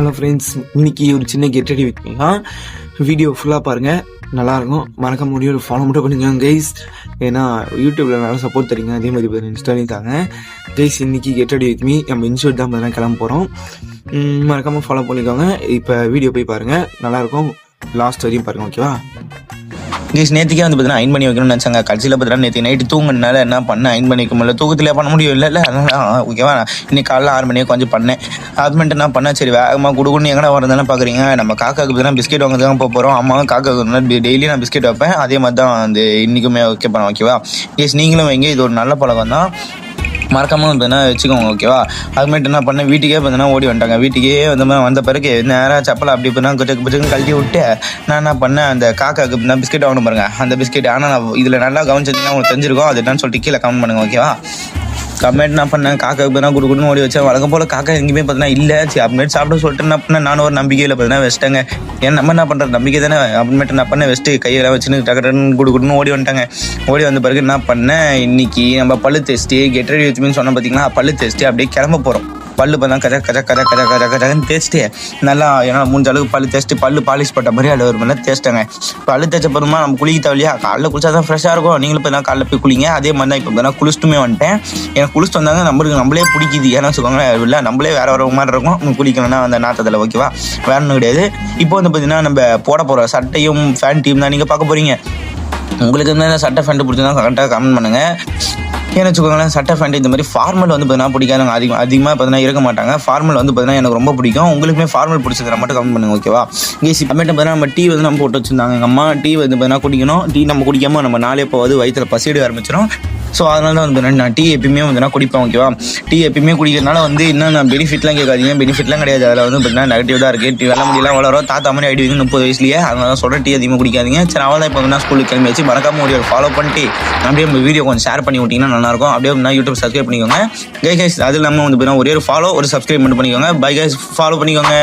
Hello friends, இன்றைக்கி ஒரு சின்ன get ready with me video ஃபுல்லாக பாருங்கள், நல்லாயிருக்கும். மறக்க முடியும், ஃபாலோ மட்டும் பண்ணிக்கோங்க கைஸ். ஏன்னா யூடியூப்பில் நல்லா சப்போர்ட் தரீங்க, அதே மாதிரி இப்போ இன்ஸ்டாலையும் தாங்க கைஸ். இன்றைக்கி கெட் ரெடி வித் மீ நம்ம இன்ஸ்டியூட் தான் பார்த்தீங்கன்னா கிளம்ப போகிறோம். மறக்காமல் ஃபாலோ பண்ணிக்கோங்க. இப்போ வீடியோ போய் பாருங்கள், நல்லாயிருக்கும். லாஸ்ட் வரையும் பாருங்கள், ஓகேவா கேஸ்? நேற்றுக்கே வந்து பார்த்தீங்கன்னா அயன் பண்ணி வைக்கணும்னு நினச்சாங்க. கடைசியில் பார்த்தீங்கன்னா நேற்று நைட்டு தூங்குனால என்ன பண்ண அயன் பண்ணி வைக்க முடியல, தூக்கத்தில் பண்ண முடியும் இல்லை. அதனால் ஓகேவா, இன்னைக்கு காலைல 6 மணியே கொஞ்சம் பண்ணேன். அது மட்டும் என்ன பண்ணேன், சரி வேகமாக கொடுக்கணும் எங்கடா வரதானே பார்க்குறீங்க. நம்ம காக்காவுக்கு பார்த்தீங்கன்னா பிஸ்கெட் வாங்க தான் போகிறோம். அம்மாவும் காக்காவுக்கு டெய்லி நான் பிஸ்கெட் வைப்பேன், அதே மாதிரி தான் வந்து இன்றைக்குமே வைக்க போகிறேன், ஓகேவா கேஸ்? நீங்களும் வைங்க, இது ஒரு நல்ல பழக்கம் தான், மறக்காமல் வந்து வச்சுக்கோங்க, ஓகேவா. அதுமாதிரி என்ன பண்ணேன், வீட்டுக்கே பார்த்தீங்கன்னா ஓடி வந்துட்டாங்க. வீட்டுக்கே வந்த பிறகு நேராக சப்பலை அப்படி இப்படின்னா கொஞ்சம் கழட்டி விட்டு நான் என்ன பண்ணேன், அந்த காக்காவுக்கு பிஸ்கெட் வாங்கணும் பாருங்க, அந்த பிஸ்கெட். ஆனால் நான் இதில் நல்லா கவனிச்சிங்கன்னா உங்களுக்கு தெரிஞ்சிருக்கும், அது என்னன்னு சொல்லிட்டு கீழே கமெண்ட் பண்ணுங்க, ஓகேவா. கமெண்ட் என்ன பண்ணேன், காக்காவுக்கு பார்த்தா கொடுக்கணும்னு ஓடி வச்சேன். வழக்கம் போல் காக்கா எங்கேயுமே பார்த்தீங்கன்னா இல்லை. சரி அப்புறமேட்டு சாப்பிட சொல்லிட்டு என்ன பண்ணேன், நானும் ஒரு நம்பிக்கையில் பார்த்தீங்கன்னா வச்சிட்டேங்க. ஏன் நம்ம என்ன பண்ணுறது, நம்பிக்கை தானே. அப்புறமேட்டு என்ன பண்ணேன், வெஸ்ட்டு கையெல்லாம் வச்சுன்னு டக்குன்னு கொடுக்கணும்னு ஓடி வந்துட்டாங்க. ஓடி வந்த பிறகு என்ன பண்ணேன், இன்னைக்கு நம்ம பல்லு டெஸ்ட்டு கெட் ரெடி வித் மீன்னு சொன்னால் பார்த்தீங்கன்னா, பல்லு டெஸ்ட்டு அப்படியே கிளம்ப போகிறோம். பல்லு பார்த்தா கஜன்னு தேய்ச்சிட்டு நல்லா ஏன்னா 3 அளவுக்கு பல்லு தேய்ச்சிட்டு பல்லு பாலிஷ் பட்ட மாதிரி அதில் ஒரு மணி நேரம் தேய்ச்சிட்டாங்க. பல்லு தேய்ச்ச பிறமா நம்ம குளிக்க தேவையா, காலைல குளிச்சா தான் ஃப்ரெஷ்ஷாக இருக்கும். நீங்களும் இப்போ தான் காலைல போய் குளிங்க. அதே மாதிரி தான் இப்போ பார்த்தா குளிச்சுட்டுமே வந்துட்டேன். எனக்கு குளிச்சுட்டு வந்தாங்க நம்மளே பிடிக்குது, ஏன்னா வச்சுக்கோங்க, இல்லை நம்மளே வேற மாதிரி இருக்கும் குளிக்கணும்னா அந்த நாட்டத்தில், ஓகேவா. வேற ஒன்றும் கிடையாது. இப்போ வந்து பார்த்தீங்கன்னா நம்ம போட போகிற சட்டையும் ஃபேண்ட்டையும் தான் நீங்கள் பார்க்க போகிறீங்க. உங்களுக்கு வந்து சட்டை ஃபேண்ட்டு பிடிச்சதுன்னா கரெக்டாக கமெண்ட் பண்ணுங்கள். ஏன்னு வச்சுக்கோங்களேன், சட்டை ஃபேண்ட் இந்த மாதிரி ஃபார்மல் வந்து பார்த்தீங்கன்னா பிடிக்காதவங்க அதிகமாக பார்த்தீங்கன்னா இருக்க மாட்டாங்க. ஃபார்மல் வந்து பார்த்தீங்கன்னா எனக்கு ரொம்ப பிடிக்கும். உங்களுக்குமே ஃபார்மல் பிடிச்சதுனா மட்டும் கமெண்ட் பண்ணுங்க, ஓகேவா. கேஸ் அப்புறமேட்டு பார்த்தீங்கன்னா நம்ம டீ வந்து நம்ம போட்டு வச்சுருந்தாங்க. எங்கள் அம்மா டீ வந்து பார்த்தீங்கன்னா குடிக்கணும். டீ நம்ம குடிக்காமல் நம்ம நாளே போவது வயிற்றில் பசிடு ஆரம்பிச்சிடும். ஸோ அதனால தான் வந்து நான் டீ எப்பயுமே வந்து நான் குடிப்பேன், ஓகேவா. டீ எப்பயுமே குடிக்கிறதுனால வந்து இன்னும் பெனிஃபிட்லாம் கேட்காதீங்க, பெனிஃபிட்லாம் கிடையாது. அதில் வந்து பார்த்தீங்கன்னா நெகட்டிவ் தான் இருக்குது. டீ வெள்ள முடியலாம் வளரும், தாத்தா மாதிரி ஆகிடுவீங்க 30 வயசுலேயே. அதனால தான் சொல்கிறேன், டீ அதிகமாக குடிக்காதீங்க. சரி அவள் தான் இப்போ வந்து ஸ்கூலுக்கு கிளம்பி வச்சு மறக்காம ஒரு ஃபாலோ பண்ணிட்டு அப்படியே நம்ம வீடியோ கொஞ்சம் ஷேர் பண்ணி விட்டிங்கன்னா நல்லாயிருக்கும். அப்படியே நான் யூடியூப் சப்ஸ்கிரைப் பண்ணிக்கோங்க கைஸ். அது இல்லாமல் வந்து பார்த்தீங்கன்னா ஒரே ஒரு ஃபாலோ ஒரு சப்ஸ்கிரைப் மட்டும் பண்ணிக்கோங்க. பை கைஸ், ஃபாலோ பண்ணிக்கோங்க.